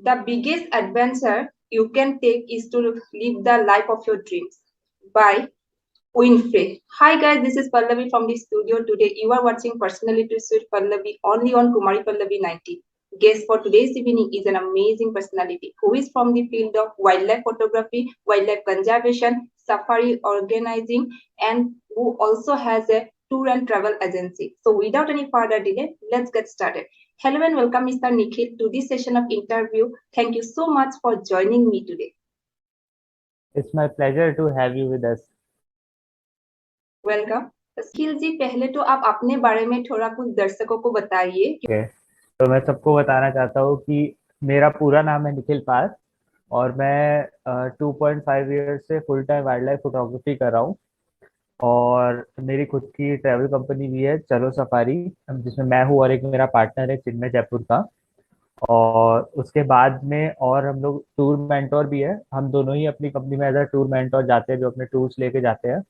The biggest adventure you can take is to live the life of your dreams by Winfrey. Hi guys, this is Pallavi from the studio. Today you are watching Personality Suite Pallavi only on Kumari Pallavi 90. Guest for today's evening is an amazing personality who is from the field of wildlife photography, wildlife conservation, safari organizing, and who also has a tour and travel agency. So without any further delay, let's get started. Hello and welcome Mr. Nikhil to this session of interview. Thank you so much for joining me today. It's my pleasure to have you with us. Welcome. Nikhil ji, पहले तो आप अपने बारे में थोड़ा कुछ दर्शकों को बताइए। Okay. तो मैं सबको बताना चाहता हूँ कि मेरा पूरा नाम है निखिल पाल और मैं 2.5 ईयर से full time wild life photography कर रहा हूँ। और मेरी खुद की ट्रैवल कंपनी भी है, चलो सफारी, जिसमें मैं हूँ और एक मेरा पार्टनर है चिन्मय जयपुर का। और उसके बाद में और हम लोग टूर मेंटोर भी है, हम दोनों ही अपनी कंपनी में एज अ टूर मेंटोर जाते हैं, जो अपने टूर्स लेके जाते हैं।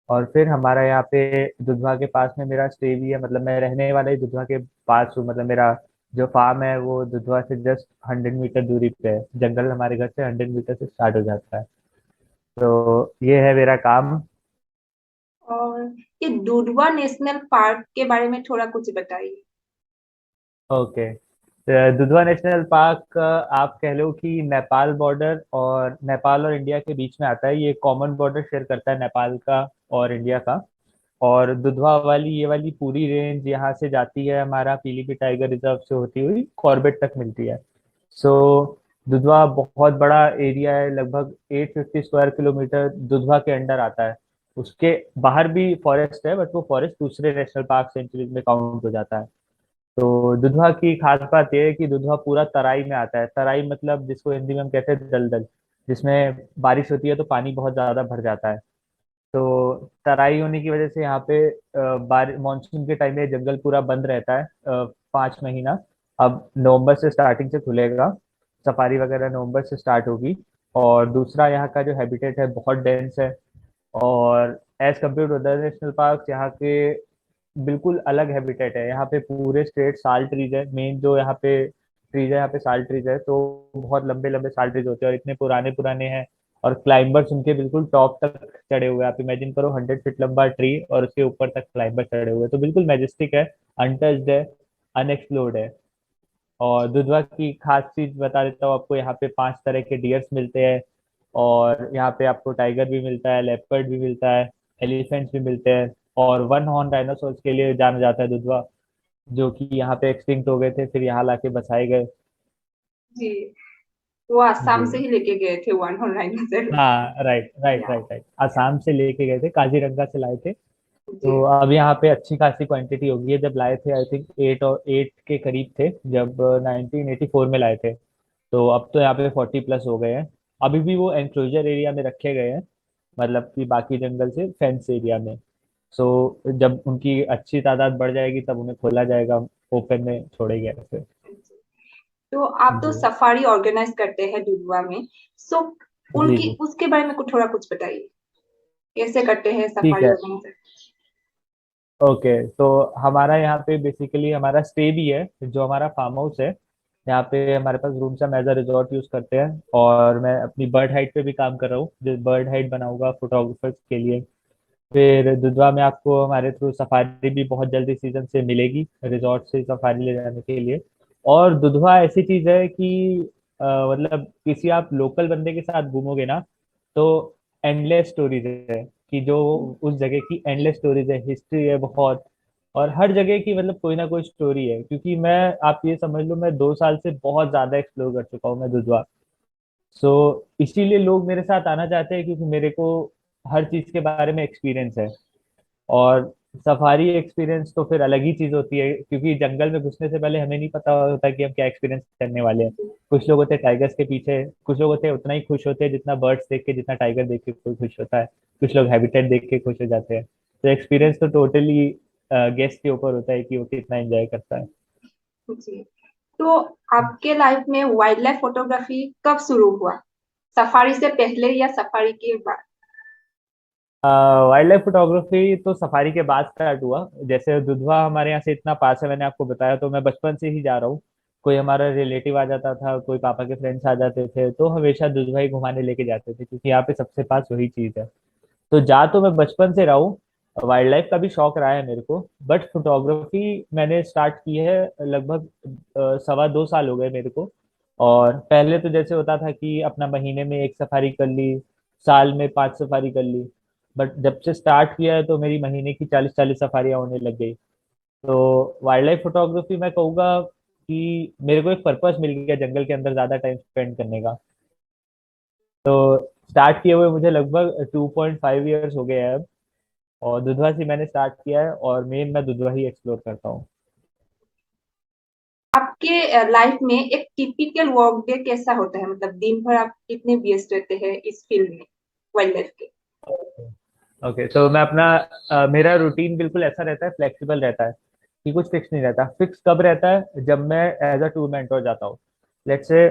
और फिर हमारा यहाँ पे दुधवा के पास में मेरा स्टे भी है, मतलब मैं रहने वाला ही दुधवा के पास हूँ। मतलब मेरा जो फार्म है वो दुधवा से जस्ट 100 मीटर दूरी पे है। जंगल हमारे घर से 100 मीटर से स्टार्ट हो जाता है। तो ये है मेरा काम। और ये दुधवा नेशनल पार्क के बारे में थोड़ा कुछ बताइए। ओके। तो दुधवा नेशनल पार्क आप कह लो कि नेपाल और इंडिया के बीच में आता है। ये कॉमन बॉर्डर शेयर करता है नेपाल का और इंडिया का। और दुधवा वाली ये वाली पूरी रेंज यहाँ से जाती है, हमारा पीलीभीत टाइगर रिजर्व से होती हुई कॉर्बेट तक मिलती है। सो दुधवा बहुत बड़ा एरिया है, लगभग 850 स्क्वायर किलोमीटर दुधवा के अंडर आता है। उसके बाहर भी फॉरेस्ट है, बट वो फॉरेस्ट दूसरे नेशनल पार्क सेंचुरीज में काउंट हो जाता है। तो दुधवा की खास बात यह है कि दुधवा पूरा तराई में आता है। तराई मतलब जिसको हिंदी में हम कहते हैं दलदल, जिसमें बारिश होती है तो पानी बहुत ज्यादा भर जाता है। तो तराई होने की वजह से यहाँ पे मानसून के टाइम में जंगल पूरा बंद रहता है 5 महीना। अब नवंबर से स्टार्टिंग से खुलेगा, सफारी वगैरह नवंबर से स्टार्ट होगी। और दूसरा, यहाँ का जो हैबिटेट है बहुत डेंस है। और as compare to other national park, यहाँ के बिल्कुल अलग हैबिटेट है। यहाँ पे पूरे स्ट्रेट साल ट्रीज है, मेन जो यहाँ पे ट्रीज है, यहाँ पे साल ट्रीज है। तो बहुत लंबे लंबे साल ट्रीज होते हैं और इतने पुराने पुराने हैं। और क्लाइंबर्स उनके बिल्कुल टॉप तक चढ़े हुए हैं। आप इमेजिन करो 100 फीट लंबा ट्री और उसके ऊपर तक क्लाइंबर चढ़े हुए हैं। तो बिल्कुल मैजेस्टिक है, अनटच्ड है, अनएक्सप्लोर्ड है। और दुधवा की खास चीज बता देता हूँ आपको, यहाँ पे 5 तरह के डियर्स मिलते हैं। और यहाँ पे आपको टाइगर भी मिलता है, लेपर्ड भी मिलता है, एलिफेंट्स भी मिलते हैं। और वन हॉर्न डायनासोर्स के लिए जाना जाता है दुधवा, जो कि यहाँ पे एक्सटिंक्ट हो गए थे, फिर यहाँ लाके बसाए गए। जी, वो आसाम से जी ही लेके गए थे वन ऑनलाइन से। हाँ, राइट राइट या राइट राइट, आसाम से लेके गए थे, काजीरंगा से लाए थे। जी तो अब यहाँ पे अच्छी खासी क्वांटिटी होगी है। जब लाए थे आई थिंक 8 के करीब थे, जब 1984 में लाए थे। तो अब तो यहाँ पे 40+ हो गए हैं। अभी भी वो एंक्लोजर एरिया में रखे गए हैं, मतलब कि बाकी जंगल से फेंस एरिया में। सो जब उनकी अच्छी तादाद बढ़ जाएगी तब उन्हें खोला जाएगा, ओपन में छोड़ेंगे ऐसे। तो आप तो जी सफारी ऑर्गेनाइज करते हैं दुधवा में। सो जी उनकी जी। उसके बारे में कुछ थोड़ा कुछ बताइए, कैसे करते हैं ठीक सफारी है। ऑर्गेनाइज। ओके, तो हमारा यहाँ पे बेसिकली हमारा स्टे भी है, जो हमारा फार्म हाउस है। यहाँ पे हमारे पास रूम्स हम एज अ रिजॉर्ट यूज करते हैं। और मैं अपनी बर्ड हाइट पे भी काम कर रहा हूँ, जो बर्ड हाइट बनाऊंगा फोटोग्राफर्स के लिए। फिर दुधवा में आपको हमारे थ्रू सफारी भी बहुत जल्दी सीजन से मिलेगी, रिजॉर्ट से सफारी ले जाने के लिए। और दुधवा ऐसी चीज है कि मतलब किसी आप लोकल बंदे के साथ घूमोगे ना, तो एंडलेस स्टोरीज है कि जो उस जगह की एंडलेस स्टोरीज है, हिस्ट्री है बहुत। और हर जगह की मतलब कोई ना कोई स्टोरी है, क्योंकि मैं, आप ये समझ लो, मैं 2 साल से बहुत ज्यादा एक्सप्लोर कर चुका हूँ मैं दुधवा। सो इसीलिए लोग मेरे साथ आना चाहते हैं, क्योंकि मेरे को हर चीज के बारे में एक्सपीरियंस है। और सफारी एक्सपीरियंस तो फिर अलग ही चीज होती है, क्योंकि जंगल में घुसने से पहले हमें नहीं पता होता कि हम क्या एक्सपीरियंस करने वाले हैं। कुछ लोग होते हैं टाइगर्स के पीछे, कुछ लोग होते हैं उतना ही खुश होते हैं जितना बर्ड्स देख के, जितना टाइगर देख के कोई खुश होता है। कुछ लोग हैबिटेट देख के खुश हो जाते हैं। तो एक्सपीरियंस तो टोटली गेस्ट के ऊपर होता है कि वो कितना एंजॉय करता है। जी, तो आपके लाइफ में वाइल्ड लाइफ फोटोग्राफी कब शुरू हुआ, सफारी से पहले या सफारी के बाद। वाइल्ड लाइफ फोटोग्राफी तो सफारी के बाद स्टार्ट हुआ। जैसे दुधवा हमारे यहाँ से इतना पास है, मैंने आपको बताया, तो मैं बचपन से ही जा रहा हूँ। कोई हमारा रिलेटिव आ जाता था, कोई पापा के फ्रेंड्स आ जाते थे, तो हमेशा दुधवा ही घुमाने लेके जाते थे, क्योंकि यहाँ पे सबसे पास वही चीज है। तो जा तो मैं बचपन से रहा हूँ, वाइल्ड लाइफ का भी शौक रहा है मेरे को, बट फोटोग्राफी मैंने स्टार्ट की है लगभग 2.25 साल हो गए मेरे को। और पहले तो जैसे होता था कि अपना महीने में एक सफारी कर ली, साल में 5 सफारी कर ली, बट जब से स्टार्ट किया है तो मेरी महीने की 40-40 सफारियाँ होने लग गई। तो वाइल्ड लाइफ फोटोग्राफी मैं कहूँगा कि मेरे को एक पर्पस मिल गया जंगल के अंदर ज्यादा टाइम स्पेंड करने का। तो स्टार्ट किए हुए मुझे लगभग 2.5 ईयर्स हो गए हैं अब। और दुधवा से मैंने स्टार्ट किया है, और मेन मैं दुधवा ही एक्सप्लोर करता हूँ। आपके लाइफ में एक टिपिकल वर्क डे कैसा होता है? मतलब दिन भर आप कितने व्यस्त रहते हैं इस फील्ड में, वाइल्ड लाइफ के? ओके, तो मैं अपना मेरा रूटीन बिल्कुल ऐसा रहता है, फ्लेक्सिबल रहता है, कि कुछ फिक्स नहीं रहता। फिक्स कब रहता है? जब मैं एज अ टूर मेंटोर जाता हूँ। लेट्स से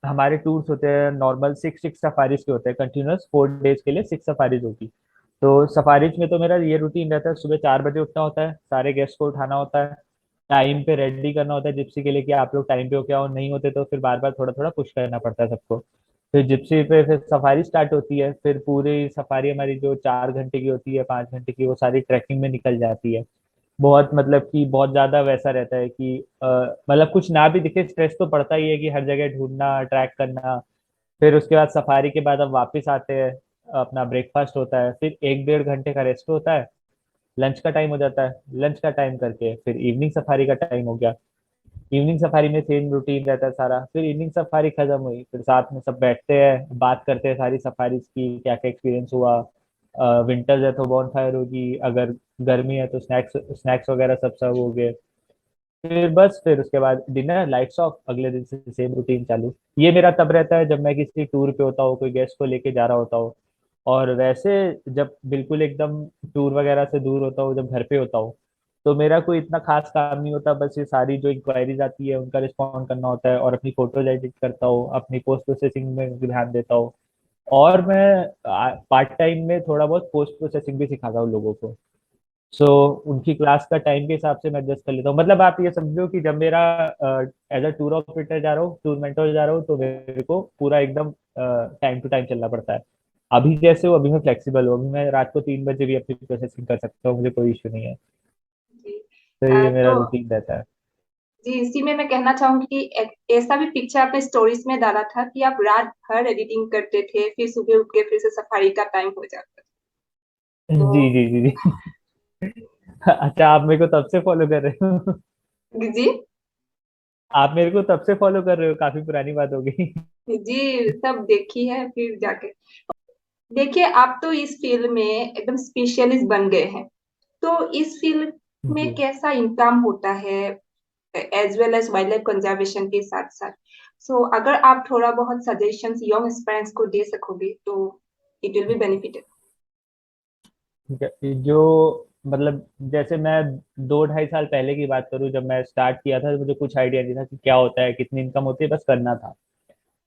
हमारे टूर्स होते हैं नॉर्मल 6 सफारीज के होते हैं, कंटिन्यूअस 4 डेज के लिए 6 सफारीज होगी। तो सफारीज में तो मेरा ये रूटीन रहता है, सुबह 4 बजे उठना होता है, सारे गेस्ट को उठाना होता है, टाइम पे रेडी करना होता है जिप्सी के लिए कि आप लोग टाइम पे हो क्या, और नहीं होते तो फिर बार बार थोड़ा थोड़ा पुश करना पड़ता है सबको। फिर जिप्सी पे फिर सफारी स्टार्ट होती है, फिर पूरी सफारी हमारी जो 4 घंटे की होती है, 5 घंटे की, वो सारी ट्रैकिंग में निकल जाती है। बहुत मतलब कि बहुत ज्यादा वैसा रहता है कि मतलब कुछ ना भी दिखे, स्ट्रेस तो पड़ता ही है कि हर जगह ढूंढना, ट्रैक करना। फिर उसके बाद सफारी के बाद अब वापस आते हैं, अपना ब्रेकफास्ट होता है, फिर 1-1.5 घंटे का रेस्ट होता है, लंच का टाइम हो जाता है, लंच का टाइम करके फिर इवनिंग सफारी का टाइम हो गया। इवनिंग सफारी में सेम रूटीन रहता है सारा, फिर इवनिंग सफारी खत्म हुई, फिर साथ में सब बैठते हैं, बात करते हैं सारी सफारीज की, क्या क्या एक्सपीरियंस हुआ। विंटर्स है तो बॉन फायर होगी, अगर गर्मी है तो स्नैक्स स्नैक्स वगैरह सब सब हो गए। फिर बस फिर उसके बाद डिनर, लाइट्स ऑफ, अगले दिन से सेम रूटीन चालू। ये मेरा तब रहता है जब मैं किसी टूर पे होता हूँ, कोई गेस्ट को लेके जा रहा होता हूँ। और वैसे जब बिल्कुल एकदम टूर वगैरह से दूर होता हूँ, जब घर पे होता हूँ, तो मेरा कोई इतना खास काम नहीं होता, बस ये सारी जो इंक्वायरीज आती है उनका रिस्पॉन्ड करना होता है, और अपनी फोटोज एडिट करता हूँ, अपनी पोस्ट प्रोसेसिंग में ध्यान देता हूँ। और मैं पार्ट टाइम में थोड़ा बहुत पोस्ट प्रोसेसिंग भी सिखाता हूँ लोगों को। सो उनकी क्लास का टाइम के हिसाब से मैं एडजस्ट कर लेता हूँ। मतलब आप ये समझो कि जब मेरा एज अ टूर ऑपरेटर जा रहा हूँ, टूर मेंटोर जा रहा हूँ, तो मेरे को पूरा एकदम टाइम टू टाइम चलना पड़ता है। अभी जैसे वो, अभी मैं फ्लेक्सिबल हूँ, अभी मैं रात को 3 बजे भी अपनी प्रोसेसिंग कर सकता हूँ, मुझे कोई इशू नहीं है। जी। तो ये मेरा तो रूटीन रहता है। जी, इसी में मैं कहना चाहूंगी कि ऐसा भी पिक्चर आपने स्टोरीज में डाला था कि आप रात भर एडिटिंग करते थे, फिर सुबह उठ के फिर से सफारी का टाइम हो जाता था। जी तो जी जी जी। अच्छा, आप मेरे को तब से फॉलो कर रहे हो? जी, आप मेरे को तब से फॉलो कर रहे हो, काफी पुरानी बात हो गई। जी सब देखी है फिर जाके। देखिए, आप तो इस फील्ड में एकदम स्पेशलिस्ट बन गए हैं। तो इस फील्ड में जी। कैसा इनकम होता है, as well as wildlife conservation के साथ साथ? सो अगर आप थोड़ा बहुत सजेशंस यंग एस्पायरेंट्स को दे सकोगे तो इट विल बी बेनिफिटेड। ठीक है, जो मतलब जैसे मैं 2-2.5 साल पहले की बात करूं, जब मैं स्टार्ट किया था तो मुझे कुछ आइडिया नहीं था कि क्या होता है, कितनी इनकम होती है, बस करना था।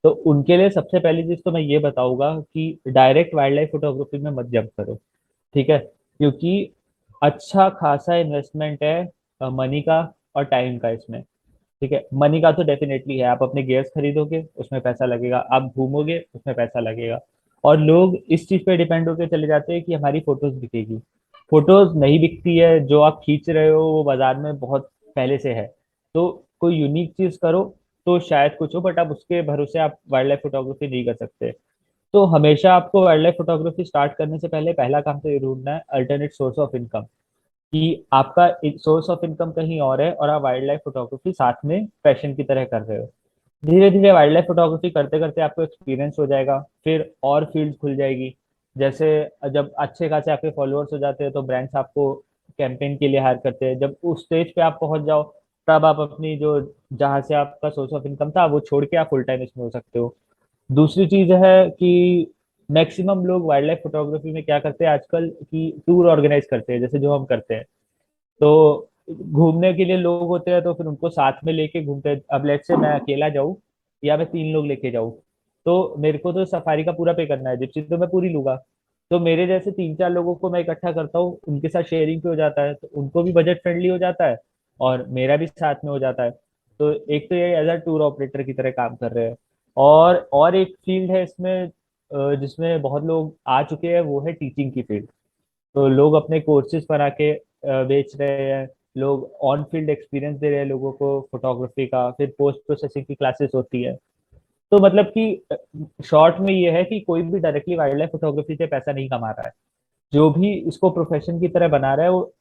तो उनके लिए सबसे पहली चीज तो मैं ये बताऊंगा कि डायरेक्ट वाइल्ड लाइफ फोटोग्राफी में मत जंप करो। ठीक है, क्योंकि अच्छा खासा इन्वेस्टमेंट है मनी का और टाइम का इसमें। ठीक है, मनी का तो डेफिनेटली है, आप अपने गियर्स खरीदोगे उसमें पैसा लगेगा, आप घूमोगे उसमें पैसा लगेगा। और लोग इस चीज पे डिपेंड होकर चले जाते हैं कि हमारी फोटोज बिकेगी। फोटोज नहीं बिकती है, जो आप खींच रहे हो वो बाजार में बहुत पहले से है। तो कोई यूनिक चीज करो तो शायद कुछ हो, बट आप उसके भरोसे आप वाइल्ड लाइफ फोटोग्राफी नहीं कर सकते। तो हमेशा आपको वाइल्ड लाइफ फोटोग्राफी स्टार्ट करने से पहले पहला काम तो ये ढूंढना है अल्टरनेट सोर्स ऑफ इनकम, कि आपका सोर्स ऑफ इनकम कहीं और है और आप वाइल्ड लाइफ फोटोग्राफी साथ में पैशन की तरह कर रहे हो। धीरे धीरे वाइल्ड लाइफ फोटोग्राफी करते करते आपको एक्सपीरियंस हो जाएगा, फिर और फील्ड खुल जाएगी। जैसे जब अच्छे खासे आपके फॉलोअर्स हो जाते हैं तो ब्रांड्स आपको कैंपेन के लिए हायर करते हैं। जब उस स्टेज पे आप पहुंच जाओ, तब आप अपनी जो, जहाँ से आपका सोर्स ऑफ इनकम था वो छोड़ के आप फुल टाइम इसमें हो सकते हो। दूसरी चीज है कि मैक्सिमम लोग वाइल्ड लाइफ फोटोग्राफी में क्या करते हैं आजकल, कि टूर ऑर्गेनाइज करते हैं, जैसे जो हम करते हैं। तो घूमने के लिए लोग होते हैं तो फिर उनको साथ में लेके घूमते हैं। अब लेट्स से मैं अकेला जाऊं या मैं 3 लोग लेके जाऊं, तो मेरे को तो सफारी का पूरा पे करना है, जिप्सी तो मैं पूरी लूंगा। तो मेरे जैसे 3-4 लोगों को मैं इकट्ठा करता हूँ, उनके साथ शेयरिंग पे हो जाता है, तो उनको भी बजट फ्रेंडली हो जाता है और मेरा भी साथ में हो जाता है। तो एक तो ये एज अ टूर ऑपरेटर की तरह काम कर रहे हैं, और एक फील्ड है इसमें जिसमें बहुत लोग आ चुके हैं, वो है टीचिंग की फील्ड। तो लोग अपने कोर्सेज बना के बेच रहे हैं, लोग ऑन फील्ड एक्सपीरियंस दे रहे हैं लोगों को फोटोग्राफी का, फिर पोस्ट प्रोसेसिंग की क्लासेस होती है। तो मतलब कि शॉर्ट में ये है कि कोई भी डायरेक्टली वाइल्ड लाइफ फोटोग्राफी से पैसा नहीं कमा रहा है। जो भी इसको प्रोफेशन की तरह बना रहा है, वो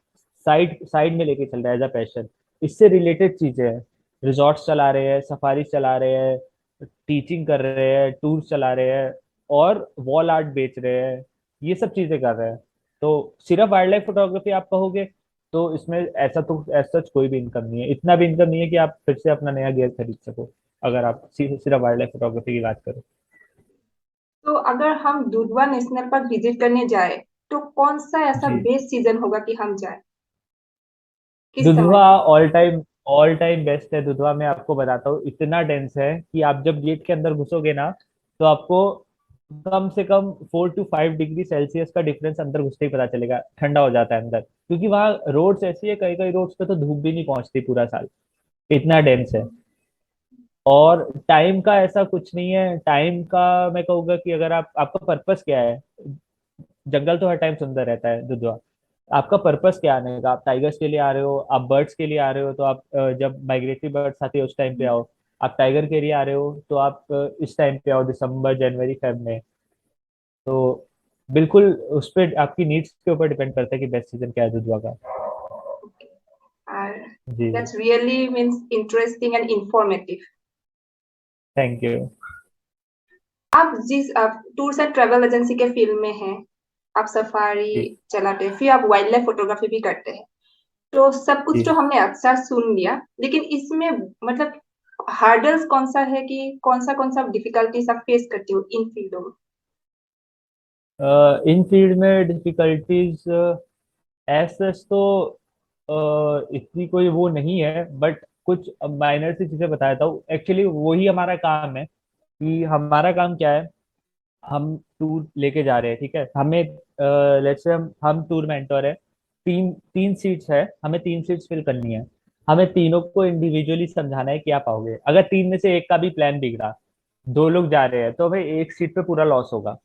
साइड साइड में लेके चल रहा है एज अ पैशन। इससे रिलेटेड चीजें हैं, रिजॉर्ट्स चला रहे हैं, सफारी चला रहे हैं, टीचिंग कर रहे हैं, टूर चला रहे हैं, और वॉल आर्ट बेच रहे हैं, ये सब चीजें कर रहे हैं। तो सिर्फ वाइल्ड लाइफ फोटोग्राफी आप कहोगे तो इसमें ऐसा तो एज सच कोई भी इनकम नहीं है, इतना भी इनकम नहीं है कि आप फिर से अपना नया गियर खरीद सको, अगर आप सिर्फ वाइल्ड लाइफ फोटोग्राफी की बात करो। तो अगर हम दुधवा नेशनल पार्क विजिट करने जाए तो कौन सा ऐसा जी। बेस्ट सीजन होगा कि हम जाए, किस समय दुधवा पे? ऑल टाइम बेस्ट है। दुधवा में आपको बताता हूँ, इतना डेंस है कि आप जब गेट के अंदर घुसोगे ना, तो आपको कम से कम 4 to 5 डिग्री सेल्सियस का डिफरेंस अंदर घुसते ही पता चलेगा, ठंडा हो जाता है अंदर, क्योंकि वहाँ रोड्स ऐसी है, कई कई रोड्स पे तो धूप भी नहीं पहुंचती पूरा साल, इतना डेंस है। और टाइम का ऐसा कुछ नहीं है, टाइम का मैं कहूँगा कि अगर आपका पर्पस क्या है, जंगल तो हर टाइम सुंदर रहता है दुधवा। आपका पर्पस क्या आने का, आप टाइगर्स के लिए आ रहे हो, आप बर्ड्स के लिए आ रहे हो, तो आप जब माइग्रेटरी बर्ड्स आते हैं उस टाइम पे आओ। आप टाइगर के लिए आ रहे हो तो आप इस टाइम पे आओ, दिसंबर जनवरी फेब में। तो बिल्कुल उस पर आपकी नीड्स के ऊपर डिपेंड करता है कि बेस्ट सीजन क्या है दुधवा का। जी। That's really means interesting and informative. Thank you. आप जिस टूर्स एंड ट्रेवल एजेंसी के फील्ड में हैं, आप सफारी जी। चलाते हैं, फिर आप वाइल्ड लाइफ फोटोग्राफी भी करते हैं। तो सब कुछ तो जी। हमने अक्सर सुन लिया, लेकिन इसमें मतलब हार्डल्स कौन सा डिफिकल्टीज आप फेस करते हो इन फील्डों में? इन फील्ड में डिफिकल्टीज एज सच तो इतनी कोई वो नहीं है, बट कुछ माइनर सी चीजें बताता हूँ। एक्चुअली वही हमारा काम है, कि हमारा काम क्या है, हम टूर लेके जा रहे हैं, ठीक है, हमें लेट्स से हम टूर मेंटोर है, तीन तीन सीट्स है, हमें तीन सीट्स फिल करनी है। हमें तीनों को इंडिविजुअली समझाना है कि आप आओगे, अगर तीन में से एक का भी प्लान बिगड़ा, दो लोग जा रहे हैं तो भाई एक सीट पे पूरा लॉस होगा।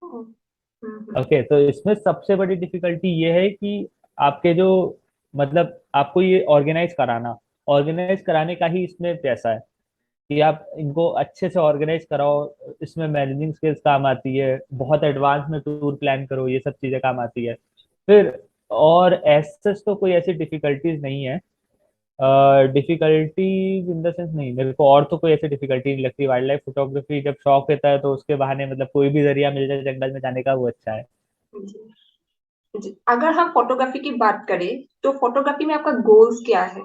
हम्म। ओके, तो इसमें सबसे बड़ी डिफिकल्टी ये है कि आपके जो, मतलब आपको ये ऑर्गेनाइज कराने का ही इसमें पैसा है, कि आप इनको अच्छे से ऑर्गेनाइज कराओ। इसमें मैनेजिंग स्किल्स काम आती है, बहुत एडवांस में टूर प्लान करो, ये सब चीजें काम आती है। फिर और एज तो कोई ऐसी डिफिकल्टीज नहीं है, डिफिकल्टीज इन द सेंस नहीं, मेरे को और तो कोई ऐसी डिफिकल्टी नहीं लगती। वाइल्ड लाइफ फोटोग्राफी जब शौक रहता है तो उसके बहाने मतलब कोई भी जरिया मिल जाए जंगल में जाने का, वो अच्छा है। जी, जी। अगर हम फोटोग्राफी की बात करें तो फोटोग्राफी में आपका गोल्स क्या है?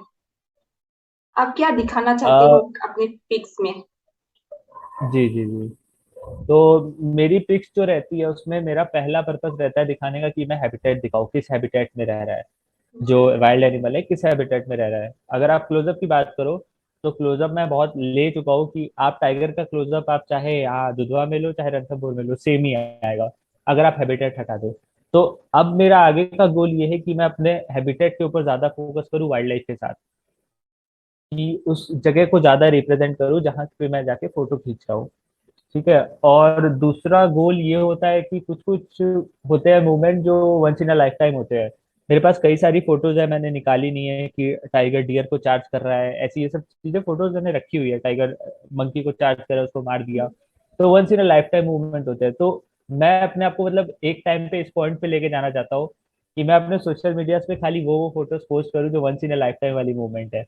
आप क्या दिखाना चाहते हो अ, अपने पिक्स में? जी जी जी। तो मेरी पिक्स जो रहती है उसमें मेरा पहला पर्पस रहता है दिखाने का, कि मैं हैबिटेट दिखाऊं, किस हैबिटेट में रह रहा है जो वाइल्ड एनिमल है, किस हैबिटेट में रह रहा है। अगर आप क्लोजअप की बात करो, तो क्लोजअप मैं बहुत ले चुका हूँ, कि आप टाइगर का क्लोजअप आप चाहे यहाँ दुधवा में लो चाहे रणथंभौर में लो, सेम ही आएगा, अगर आप हैबिटेट हटा दो। तो अब मेरा आगे का गोल ये है कि मैं अपने हैबिटेट के ऊपर ज्यादा फोकस करूँ वाइल्ड लाइफ के साथ, कि उस जगह को ज्यादा रिप्रेजेंट करूँ जहाँ पे मैं जाके फोटो खींच रहा हूँ। ठीक है, और दूसरा गोल ये होता है कि कुछ कुछ होते हैं मूवमेंट जो once in a lifetime होते हैं। मेरे पास कई सारी फोटोज है, मैंने निकाली नहीं है, कि टाइगर डियर को चार्ज कर रहा है, ऐसी ये सब चीजें फोटोज मैंने रखी हुई है, टाइगर मंकी को चार्ज करा, उसको मार दिया। तो once in a lifetime movement होते हैं। तो मैं अपने आप को मतलब एक टाइम पे इस पॉइंट पे लेके जाना चाहता हूँ, कि मैं अपने सोशल मीडिया पे खाली वो फोटोज पोस्ट करूँ जो once in a lifetime वाली मूवमेंट है।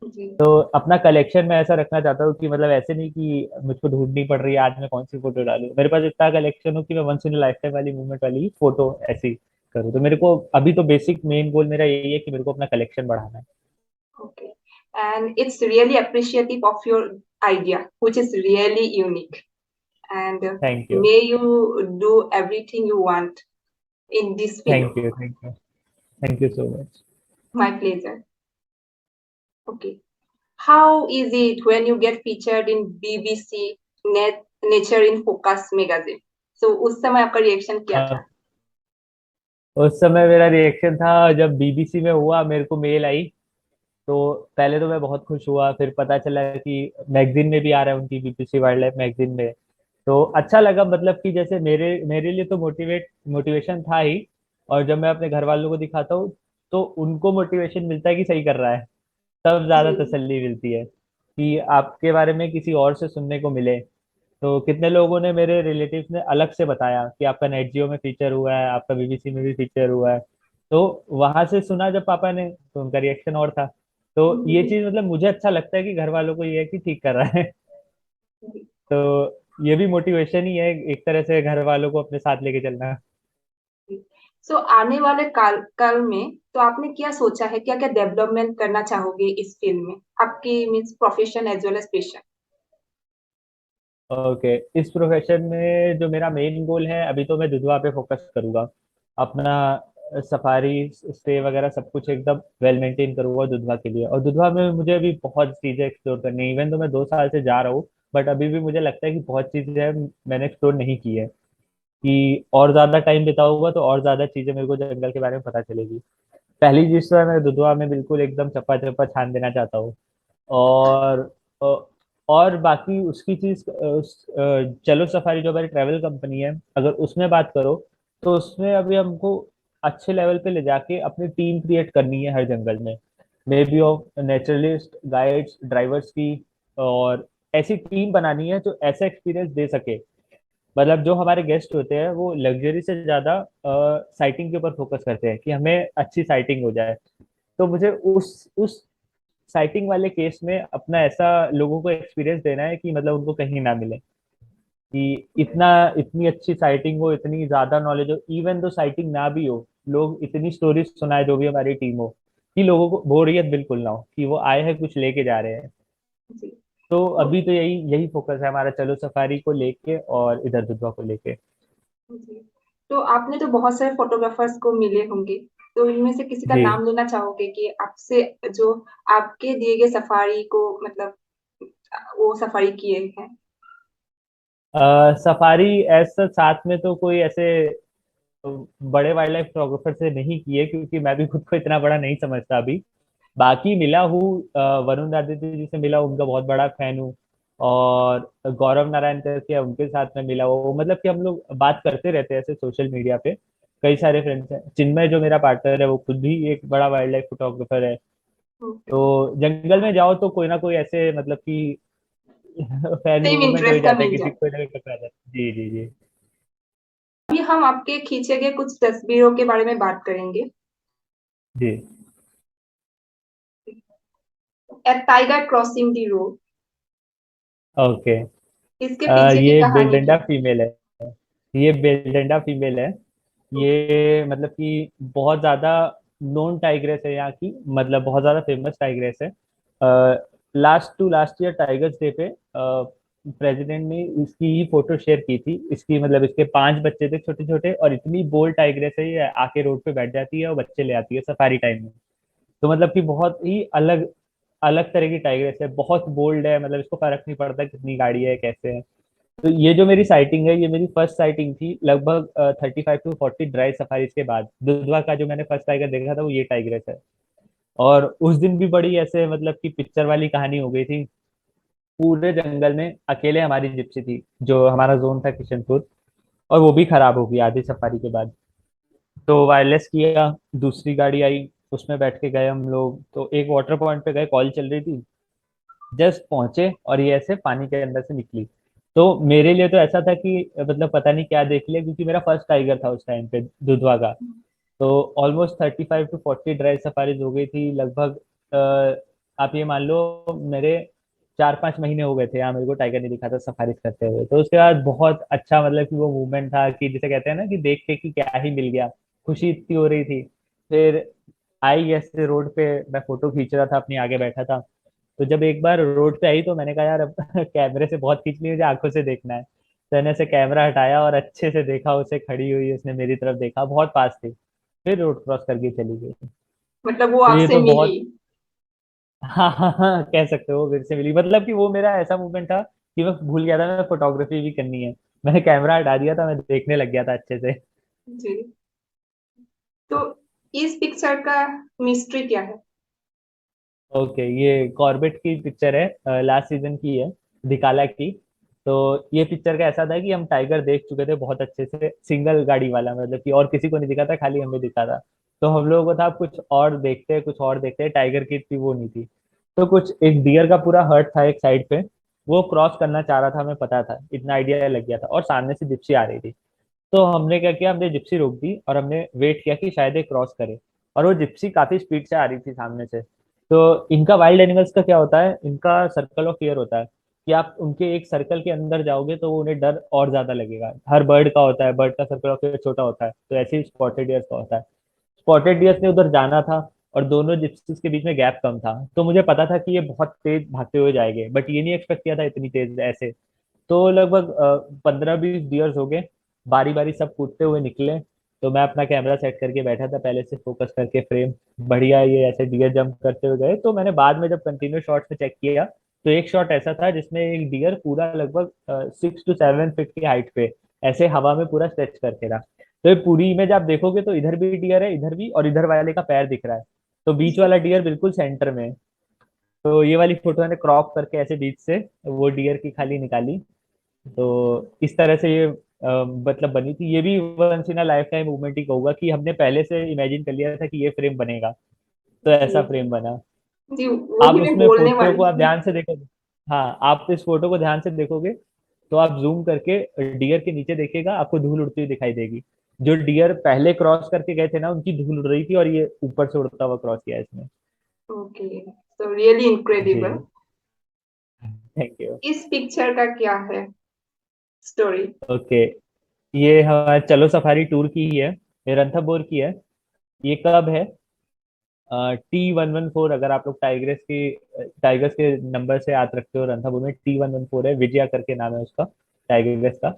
जी। तो अपना कलेक्शन में ऐसा रखना चाहता हूँ कि मतलब ऐसे नहीं कि मुझको ढूंढनी पड़ रही है आज मैं कौन सी फोटो डालूं, मेरे पास इतना कलेक्शन हो कि मैं वंस इन लाइफ टाइम वाली मूवमेंट वाली फोटो ऐसी करूँ। तो मेरे को अभी तो बेसिक मेन गोल मेरा यही है कि मेरे को अपना कलेक्शन बढ़ाना है। Okay. And it's really appreciative of your idea, which is really unique. And thank you. may you do everything you want in this field. Thank you. Thank you. Thank you so much. My pleasure. Okay. How is it when you get featured in BBC Nature in Focus magazine? So उस समय आपका reaction क्या था? उस समय मेरा reaction था, जब बीबीसी में हुआ मेरे को मेल आई तो पहले तो मैं बहुत खुश हुआ, फिर पता चला कि मैगजीन में भी आ रहा है, उनकी बीबीसी वाइल्ड लाइफ मैगजीन में। तो अच्छा लगा, मतलब कि जैसे मेरे मेरे लिए तो मोटिवेशन था ही, और जब मैं अपने घर वालों को दिखाता हूँ तो उनको मोटिवेशन मिलता है कि सही कर रहा है, तब ज्यादा जी तसल्ली मिलती है कि आपके बारे में किसी और से सुनने को मिले। तो कितने लोगों ने, मेरे रिलेटिव्स ने अलग से बताया कि आपका नेट जियो में फीचर हुआ है, आपका बीबीसी में भी फीचर हुआ है। तो वहां से सुना जब पापा ने, तो उनका रिएक्शन और था। तो ये जी चीज मतलब मुझे अच्छा लगता है कि घर वालों को ये है कि ठीक कर रहा है। जी। तो ये भी मोटिवेशन ही है एक तरह से, घर वालों को अपने साथ लेके चलना। सो आने वाले काल में तो आपने क्या सोचा है, क्या क्या डेवलपमेंट करना चाहोगे इस फील्ड में, आपकी means profession as well as passion? Okay, इस प्रोफेशन में जो मेरा मेन गोल है, अभी तो मैं दुधवा पे फोकस करूंगा। अपना सफारी स्टे वगैरह सब कुछ एकदम वेल मेंटेन करूंगा दुधवा के लिए। और दुधवा में मुझे अभी बहुत चीजें एक्सप्लोर करनी है, इवन तो मैं 2 साल से जा रहा हूँ, बट अभी भी मुझे लगता है कि बहुत चीजें हैं मैंने एक्सप्लोर नहीं की है। कि और ज्यादा टाइम बिताऊंगा तो और ज्यादा चीजें मेरे को जंगल के बारे में पता चलेगी। पहली चीज तो है, मैं दुधवा में बिल्कुल एकदम चप्पा चप्पा छान देना चाहता हूँ। और और बाकी उसकी चीज चलो सफारी जो हमारी ट्रैवल कंपनी है, अगर उसमें बात करो, तो उसमें अभी हमको अच्छे लेवल पे ले जाके अपनी टीम क्रिएट करनी है हर जंगल में, may be of naturalist, guides, drivers की। और ऐसी टीम बनानी है जो ऐसा एक्सपीरियंस दे सके, मतलब जो हमारे गेस्ट होते हैं वो लग्जरी से ज्यादा साइटिंग के ऊपर फोकस करते हैं कि हमें अच्छी साइटिंग हो जाए। तो मुझे उस साइटिंग वाले केस में अपना ऐसा लोगों को एक्सपीरियंस देना है कि मतलब उनको कहीं ना मिले, कि इतना इतनी अच्छी साइटिंग हो, इतनी ज्यादा नॉलेज हो, इवन तो साइटिंग ना भी हो, लोग इतनी स्टोरीज सुनाए जो भी हमारी टीम हो, कि लोगों को बोरियत बिल्कुल ना हो, कि वो आए हैं कुछ लेके जा रहे हैं। जी। तो तो अभी तो यही यही फोकस है हमारा, चलो सफारी को लेके और इधर दुधवा को लेके। जी, तो आपने तो बहुत सारे फोटोग्राफर्स को मिले होंगे, तो इनमें से किसी का जी। नाम लेना चाहोगे कि आपसे जो आपके दिए गए सफारी को मतलब वो सफारी किए हैं? सफारी ऐसा साथ में तो कोई ऐसे बड़े वाइल्ड लाइफ फोटोग्राफर से नहीं किए, क्योंकि मैं भी खुद को इतना बड़ा नहीं समझता अभी। बाकी मिला हूँ, वरुण आदित्य जी से मिला, उनका बहुत बड़ा फैन हूँ। और गौरव नारायण करके है, उनके साथ में मिला हुआ हूँ। मतलब कि हम लोग बात करते रहते हैं ऐसे सोशल मीडिया पे। कई सारे फ्रेंड्स हैं, चिन्मय जो मेरा पार्टनर है वो खुद भी एक बड़ा वाइल्ड लाइफ फोटोग्राफर है। ओके। तो जंगल में जाओ तो कोई ना कोई ऐसे, मतलब कि फैन सेम मूवमेंट हो ही इंटरेस्ट का जाता है, मिल किसी जाए। कोई ना कोई टकरा जाता है। जी जी जी। अभी हम आपके खींचे गए कुछ तस्वीरों के बारे में बात करेंगे। जी। A tiger crossing the road, okay. इसके पीछे की ये कहानी क्या बेलडंडा है? फीमेल है। ये बेलडंडा फीमेल है। ये मतलब कि बहुत ज्यादा नोन टाइग्रेस है यहाँ की, मतलब बहुत ज्यादा फेमस टाइग्रेस है। Last to last year tigers day पे प्रेसिडेंट ने इसकी ही फोटो शेयर की थी। इसकी मतलब इसके 5 बच्चे थे छोटे छोटे, और इतनी बोल्ड टाइग्रेस है, ये आके रोड पे बैठ जाती है और बच्चे ले आती है सफारी टाइम में। तो मतलब कि बहुत ही अलग अलग तरह की टाइग्रेस है, बहुत बोल्ड है, मतलब इसको फर्क नहीं पड़ता कितनी गाड़ी है कैसे है। तो ये जो मेरी साइटिंग है, ये मेरी फर्स्ट साइटिंग थी लगभग 35 to 40 ड्राई सफारीज के बाद। दुधवा का जो मैंने फर्स्ट टाइगर देखा था वो ये टाइग्रेस है। और उस दिन भी बड़ी ऐसे मतलब कि पिक्चर वाली कहानी हो गई थी। पूरे जंगल में अकेले हमारी जिप्सी थी, जो हमारा जोन था किशनपुर, और वो भी खराब हो गई आधी सफारी के बाद। तो वायरलेस किया, दूसरी गाड़ी आई, उसमें बैठ के गए हम लोग। तो एक वाटर पॉइंट पे गए, कॉल चल रही थी, जस्ट पहुंचे और ये ऐसे पानी के अंदर से निकली। तो मेरे लिए तो ऐसा था कि मतलब पता नहीं क्या देख लिया, क्योंकि मेरा फर्स्ट टाइगर था उस टाइम पे दुधवा का। तो ऑलमोस्ट 35 to 40 ड्राइव सफारीज हो गई थी लगभग। आप ये मान लो मेरे 4-5 महीने हो गए थे यहाँ, मेरे को टाइगर नहीं दिखा था सफारीज करते हुए। तो उसके बाद बहुत अच्छा, मतलब कि वो मूवमेंट था कि जिसे कहते हैं ना कि देख के कि क्या ही मिल गया, खुशी इतनी हो रही थी। फिर आई ऐसे रोड पे, मैं फोटो खींच रहा था अपनी, आगे बैठा था। तो जब एक बार रोड पे आई तो मैंने कहा यार अब कैमरे से बहुत खींच ली, मुझे आंखों से देखना है। तो मैंने ऐसे कैमरा हटाया और अच्छे से देखा उसे, खड़ी हुई, उसने मेरी तरफ देखा, बहुत पास थी, फिर रोड क्रॉस करके चली गई। मतलब वो तो ये आपसे तो मिली? बहुत हाँ हाँ हाँ, कह सकते हो मेरे से मिली। मतलब कि वो मेरा ऐसा मूवमेंट था कि मैं भूल गया था मैं फोटोग्राफी भी करनी है। मैंने कैमरा हटा दिया था, मैं देखने लग गया था अच्छे से। जी। तो इस पिक्चर का मिस्ट्री क्या है? ओके, ये कॉर्बेट की पिक्चर है, लास्ट सीजन की है, दिकाला की। तो ये पिक्चर का ऐसा था कि हम टाइगर देख चुके थे बहुत अच्छे से, सिंगल गाड़ी वाला, मतलब कि और किसी को नहीं दिखा था, खाली हमें दिखा था। तो हम लोगों को था कुछ और देखते हैं, कुछ और देखते हैं, टाइगर की इतनी वो नहीं थी। तो कुछ एक डियर का पूरा हर्ट था एक साइड पे, वो क्रॉस करना चाह रहा था, हमें पता था, इतना आइडिया लग गया था, और सामने से जिप्सी आ रही थी। तो हमने क्या किया, हमने जिप्सी रोक दी और हमने वेट किया कि शायद ये क्रॉस करे। और वो जिप्सी काफी स्पीड से आ रही थी सामने से। तो इनका वाइल्ड एनिमल्स का क्या होता है, इनका सर्कल ऑफ फियर होता है कि आप उनके एक सर्कल के अंदर जाओगे तो उन्हें डर और ज्यादा लगेगा। हर बर्ड का होता है, बर्ड का सर्कल ऑफ फियर छोटा होता है, तो ऐसे ही स्पॉटेड डियर्स का होता है। स्पॉटेड डियर्स ने उधर जाना था, और दोनों जिप्सीज के बीच में गैप कम था, तो मुझे पता था कि ये बहुत तेज भागते हुए जाएंगे, बट ये नहीं एक्सपेक्ट किया था इतनी तेज ऐसे। तो लगभग 15-20 डियर्स हो गए, बारी बारी सब कूदते हुए निकले। तो मैं अपना कैमरा सेट करके बैठा था पहले से, फोकस करके फ्रेम बढ़िया, ये ऐसे डियर जंप करते हुए गए। तो मैंने बाद में जब कंटिन्यू शॉट में चेक किया, तो एक शॉट ऐसा था जिसमें एक डियर पूरा लगभग 6 to 7 फीट की हाइट पे ऐसे हवा में पूरा स्ट्रेच करके रहा। तो ये पूरी इमेज आप देखोगे तो इधर भी डियर है, इधर भी, और इधर वाले का पैर दिख रहा है। तो बीच वाला डियर बिल्कुल सेंटर में है। तो ये वाली फोटो मैंने क्रॉप करके ऐसे बीच से वो डियर की खाली निकाली। तो इस तरह से ये मतलब बनी थी। ये भी once in a lifetime movement ही कहूंगा कि हमने पहले से इमेजिन कर लिया था कि ये फ्रेम बनेगा, तो ऐसा जी फ्रेम बना। जी, आप वही मैं उसमें बोलने फोटो को वाली आप थी। ध्यान से देखोगे, हाँ, आप इस फोटो को ध्यान से देखोगे तो आप जूम करके डियर के नीचे देखिएगा, आपको धूल उड़ती हुई दिखाई देगी। जो डियर पहले क्रॉस करके गए थे ना, उनकी धूल उड़ रही थी, और ये ऊपर से उड़ता हुआ क्रॉस किया इसने। Okay, so really incredible. जी, थैंक यू। इस पिक्चर का क्या है स्टोरी? ओके, ये हमारे चलो सफारी टूर की ही है, ये रणथंभौर की है। ये कब है, T114, अगर आप लोग टाइगर्स के नंबर से याद रखते हो, रणथंभौर में T114 है, विजया करके नाम है उसका, टाइगर्स का।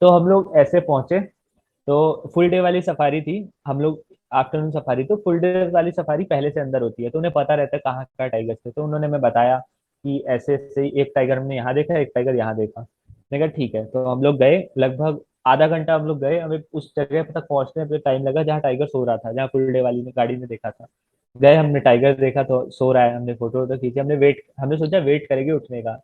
तो हम लोग ऐसे पहुंचे, तो फुल डे वाली सफारी थी। हम लोग आफ्टरनून सफारी, तो फुल डे वाली सफारी पहले से अंदर होती है, तो उन्हें पता रहता है कहाँ का टाइगर थे। तो उन्होंने हमें बताया कि ऐसे ऐसे एक टाइगर हमने यहाँ देखा, एक टाइगर यहाँ देखा। मैंने कहा ठीक है। तो हम लोग गए, लगभग आधा घंटा हम लोग गए, हमें उस जगह तक पहुंचने में टाइम लगा जहाँ टाइगर सो रहा था, जहाँ फुल डे वाली में गाड़ी में देखा था। गए, हमने टाइगर देखा तो सो रहा है, हमने फोटो वोटो खींची, हमने सोचा वेट करेंगे उठने का।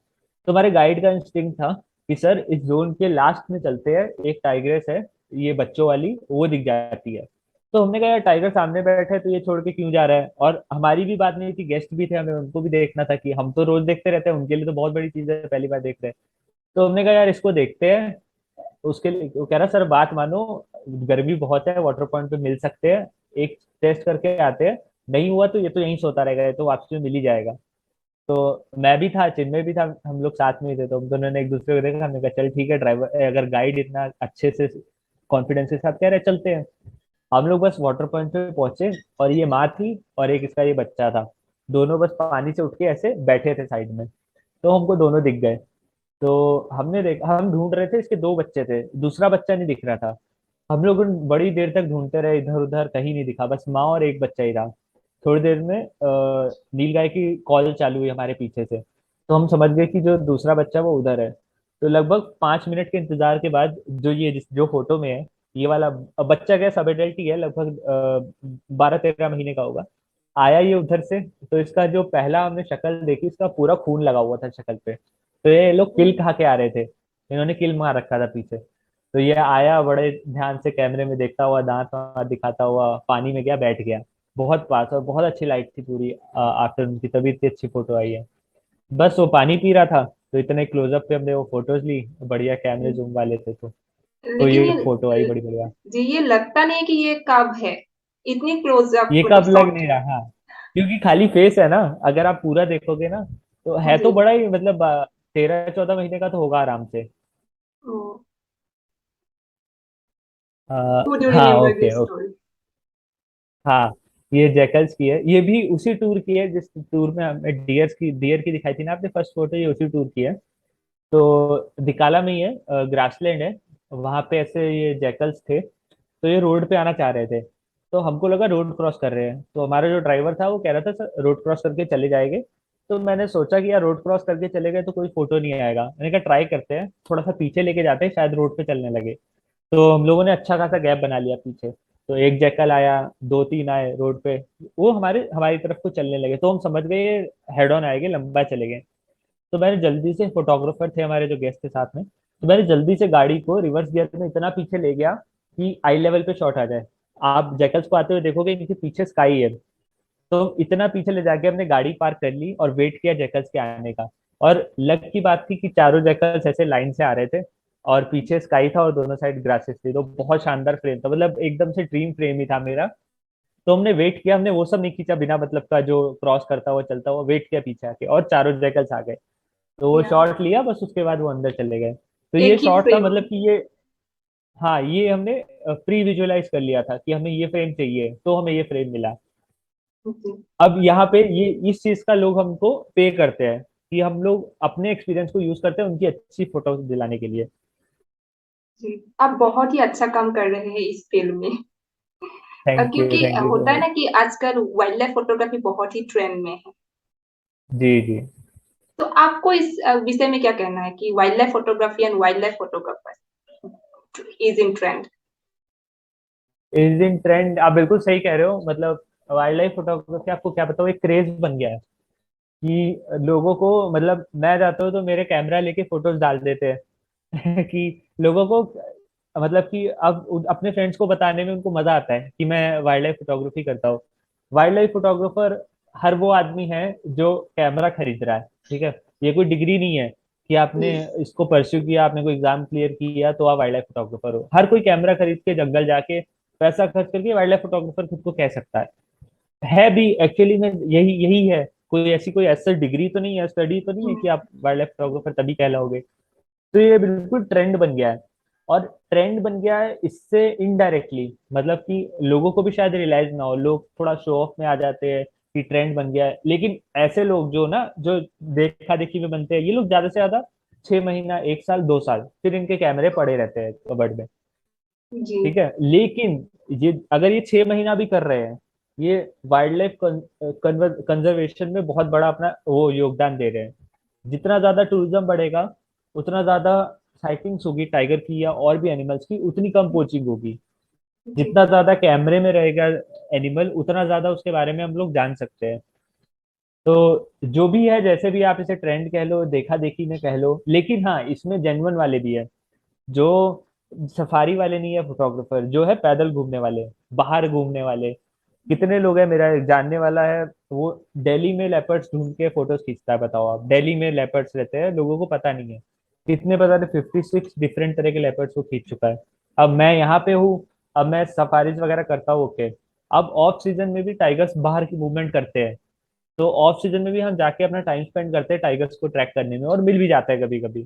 तो हमारे गाइड का इंस्टिंक्ट था कि सर इस जोन के लास्ट में चलते हैं, एक टाइग्रेस है, ये बच्चों वाली, वो दिख जाती है। तो हमने कहा यार टाइगर सामने बैठे है, तो ये छोड़ के क्यों जा रहा है, और हमारी भी बात नहीं थी, गेस्ट भी थे, हमें उनको भी देखना था, कि हम तो रोज देखते रहते हैं, उनके लिए तो बहुत बड़ी चीज है, पहली बार देख रहे हैं। तो हमने कहा यार इसको देखते हैं। उसके लिए वो कह रहा सर बात मानो, गर्मी बहुत है, वाटर पॉइंट पे मिल सकते हैं, एक टेस्ट करके आते हैं, नहीं हुआ तो ये तो यहीं सोता रहेगा, ये तो वापसी में मिल ही जाएगा। तो मैं भी था, चिन्मय भी था, हम लोग साथ में ही थे, तो हम दोनों ने एक दूसरे को देखा, हमने कहा चल ठीक है, ड्राइवर अगर गाइड इतना अच्छे से कॉन्फिडेंस के साथ कह रहे चलते हैं। हम लोग बस वाटर पॉइंट पे पहुंचे, और ये माँ थी और एक इसका ये बच्चा था, दोनों बस पानी से उठ के ऐसे बैठे थे साइड में। तो हमको दोनों दिख गए। तो हमने देखा, हम ढूंढ रहे थे, इसके दो बच्चे थे, दूसरा बच्चा नहीं दिख रहा था। हम लोग बड़ी देर तक ढूंढते रहे, इधर उधर कहीं नहीं दिखा, बस माँ और एक बच्चा ही था। थोड़ी देर में नीलगाय की कॉल चालू हुई हमारे पीछे से, तो हम समझ गए कि जो दूसरा बच्चा वो उधर है। तो लगभग 5 मिनट के इंतजार के बाद जो फोटो में है, ये वाला बच्चा क्या सब एडल्ट ही है, लगभग 12-13 महीने का होगा। आया ये उधर से, तो इसका जो पहला हमने शक्ल देखी, इसका पूरा खून लगा हुआ था शक्ल पे। तो ये लोग किल खा के आ रहे थे, इन्होंने किल मार रखा था पीछे। तो ये आया, बड़े ध्यान से कैमरे में देखता हुआ, दांत वांत दिखाता हुआ पानी में गया, बैठ गया बहुत पास, और बहुत अच्छी लाइट थी पूरी आफ्टरनून की, तभी इतनी अच्छी फोटो आई है। बस वो पानी पी रहा था, तो इतने क्लोजअप पे हमने वो फोटोज ली, बढ़िया कैमरे जूम वाले थे, तो लेकिन ये ये फोटो आई बड़ी बढ़िया। जी, ये लगता नहीं कि ये कब है, इतनी क्लोजअप ये फोटो कब लग शॉट। नहीं रहा, हाँ, क्योंकि खाली फेस है ना, अगर आप पूरा देखोगे ना, तो है जी। तो बड़ा ही, मतलब 13-14 महीने का तो होगा आराम से। गुड, यू हाँ, remember okay this okay. Story. हाँ, ये जैकल्स की है, ये भी उसी टूर की है जिस टूर में हमें डियर की दिखाई थी ना आपने फर्स्ट फोटो, ये उसी टूर की है। तो दिकाला में ही है, ग्रासलैंड है, वहां पे ऐसे ये जैकल्स थे। तो ये रोड पे आना चाह रहे थे, तो हमको लगा रोड क्रॉस कर रहे हैं, तो हमारा जो ड्राइवर था वो कह रहा था सर रोड क्रॉस करके चले जाएंगे। तो मैंने सोचा कि यार रोड क्रॉस करके चले गए तो कोई फोटो नहीं आएगा, मैंने कहा ट्राई करते हैं, थोड़ा सा पीछे लेके जाते हैं, शायद रोड पे चलने लगे। तो हम लोगों ने अच्छा खासा गैप बना लिया पीछे। तो एक जैकल आया, दो तीन आए रोड पे, वो हमारी तरफ को चलने लगे, तो हम समझ गए हेड ऑन आएंगे, लंबा चलेंगे। तो मैंने जल्दी से, फोटोग्राफर थे हमारे जो गेस्ट थे साथ में, तो मैंने जल्दी से गाड़ी को रिवर्स गियर में इतना पीछे ले गया कि आई लेवल पे शॉट आ जाए। आप जैकल्स को आते हुए देखोगे, इनके पीछे स्काई है। तो इतना पीछे ले जाके हमने गाड़ी पार्क कर ली और वेट किया जैकल्स के आने का। और लक की बात थी कि चारों जैकल्स ऐसे लाइन से आ रहे थे, और पीछे स्काई था और दोनों साइड ग्रासेस थी, तो बहुत शानदार फ्रेम था, मतलब एकदम से ड्रीम फ्रेम ही था मेरा। तो हमने वेट किया, हमने वो सब नहीं खींचा बिना मतलब का जो क्रॉस करता हुआ चलता हुआ, वेट किया पीछे आके, और चारों जैकल्स आ गए। तो वो या शॉट लिया बस, उसके बाद वो अंदर चले गए। तो ये एक ही शॉट था, फ्रेम। मतलब कि ये, हाँ, ये हमने प्री विजुअलाइज कर लिया था कि हमें ये फ्रेम चाहिए, तो हमें ये फ्रेम मिला। जी अब यहाँ पे ये इस चीज का लोग हमको पे करते हैं कि हम लोग अपने एक्सपीरियंस को यूज करते हैं उनकी अच्छी फोटो दिलाने के लिए। जी, आप बहुत ही अच्छा काम कर रहे हैं इस फील्ड में। क्योंकि थैंक यू सो होता है मच। ना कि आजकल वाइल्ड लाइफ फोटोग्राफी बहुत ही ट्रेंड में है। जी जी। तो आपको इस विषय में क्या कहना है कि wild life photography and wild life photographer is in trend? इस दिन ट्रेंड, आप बिल्कुल सही कह रहे हो, मतलब वाइल्ड लाइफ फोटोग्राफी, आपको क्या बताओ, एक क्रेज बन गया है कि लोगों को, मतलब मैं जाता हूँ तो मेरे कैमरा लेके फोटोज डाल देते हैं कि लोगों को, मतलब कि अब अपने फ्रेंड्स को बताने में उनको मजा आता है कि मैं वाइल्ड लाइफ फोटोग्राफी करता हूँ। वाइल्ड लाइफ फोटोग्राफर हर वो आदमी है जो कैमरा खरीद रहा है, ठीक है। ये कोई डिग्री नहीं है कि आपने इसको परस्यू किया, आपने कोई एग्जाम क्लियर किया तो आप वाइल्ड लाइफ फोटोग्राफर हो। हर कोई कैमरा खरीद के जंगल जाके पैसा खर्च करके वाइल्ड लाइफ फोटोग्राफर खुद को कह सकता है भी एक्चुअली में, यही यही है। कोई ऐसी कोई ऐसा डिग्री तो नहीं है, स्टडी तो नहीं है कि आप वाइल्ड लाइफ फोटोग्राफर तभी कहलाओगे। तो ये बिल्कुल ट्रेंड बन गया है। और ट्रेंड बन गया है इससे इनडायरेक्टली, मतलब कि लोगों को भी शायद रियलाइज ना हो, लोग थोड़ा शो ऑफ में आ जाते हैं कि ट्रेंड बन गया है, लेकिन ऐसे लोग जो ना, जो देखा देखी में बनते हैं, ये लोग ज्यादा से ज्यादा 6 महीना, 1 साल, 2 साल, फिर इनके कैमरे पड़े रहते हैं कबर्ड में। जी ठीक है, लेकिन ये अगर ये 6 महीना भी कर रहे हैं, ये वाइल्ड लाइफ कंजर्वेशन में बहुत बड़ा अपना वो योगदान दे रहे हैं। जितना ज्यादा टूरिज्म बढ़ेगा, उतना ज्यादा साइटिंग्स होगी टाइगर की या और भी एनिमल्स की, उतनी कम पोचिंग होगी। जी जितना ज्यादा कैमरे में रहेगा एनिमल, उतना ज्यादा उसके बारे में हम लोग जान सकते हैं। तो जो भी है, जैसे भी आप इसे ट्रेंड कह लो, देखा देखी में कह लो, लेकिन हाँ, इसमें जेन्युइन वाले भी है, जो सफारी वाले नहीं है फोटोग्राफर, जो है पैदल घूमने वाले, बाहर घूमने वाले। कितने लोग हैं, मेरा एक जानने वाला है, वो दिल्ली में लेपर्ड्स ढूंढ के फोटोज खींचता है। बताओ आप, दिल्ली में लेपर्ड्स रहते हैं, लोगों को पता नहीं है। कितने पता नहीं, 56 डिफरेंट तरह के लेपर्ड्स को खींच चुका है। अब मैं यहाँ पे हूँ, अब मैं सफारीज वगैरह करता हूँ, ओके। अब ऑफ सीजन में भी टाइगर्स बाहर की मूवमेंट करते हैं, तो ऑफ सीजन में भी हम जाके अपना टाइम स्पेंड करते हैं टाइगर्स को ट्रैक करने में, और मिल भी जाता है कभी कभी।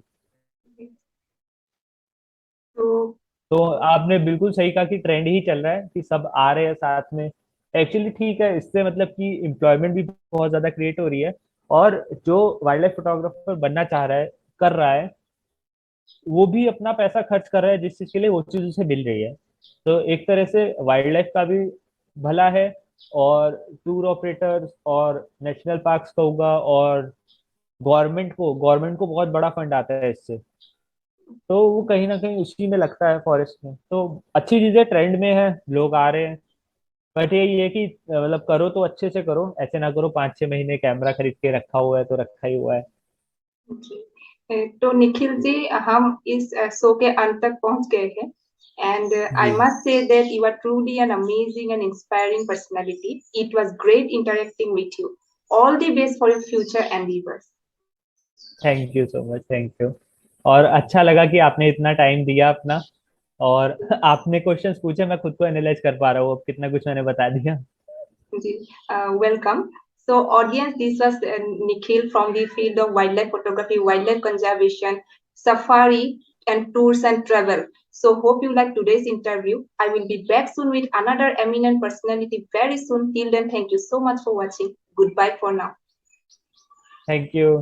तो तो आपने बिल्कुल सही कहा कि ट्रेंड ही चल रहा है कि सब आ रहे हैं साथ में। एक्चुअली ठीक है, इससे मतलब कि एम्प्लॉयमेंट भी बहुत ज्यादा क्रिएट हो रही है। और जो वाइल्ड लाइफ फोटोग्राफर बनना चाह रहा है, कर रहा है, वो भी अपना पैसा खर्च कर रहा है जिस चीज के लिए, वो चीज उसे मिल रही है। तो एक तरह से वाइल्ड लाइफ का भी भला है, और टूर ऑपरेटर्स और नेशनल पार्क्स का होगा, और गवर्नमेंट को बहुत बड़ा फंड आता है इससे। तो वो कहीं ना कहीं उसी में लगता है, फॉरेस्ट में। तो अच्छी चीजें ट्रेंड में है, लोग आ रहे हैं। बट यही है कि मतलब करो तो अच्छे से करो, ऐसे ना करो 5-6 महीने कैमरा खरीद के रखा हुआ है तो रखा ही हुआ है। जी तो निखिल जी, हम इस शो के अंत तक पहुंच गए हैं। एंड आई जी, must say that you are truly an amazing and inspiring personality. It was great interacting with you. All the best for your future endeavours. Thank you so much, thank you. और अच्छा लगा कि आपने इतना time दिया अपना, और आपने क्वेश्चंस पूछे, मैं खुद को एनालाइज कर पा रहा हूँ, अब कितना कुछ मैंने बता दिया। Welcome. So, audience, this was Nikhil from the field of wildlife photography, wildlife conservation, safari, and tours and travel. So, hope you like today's interview. I will be back soon with another eminent personality very soon. Till then, thank you so much for watching. Goodbye for now. Thank you.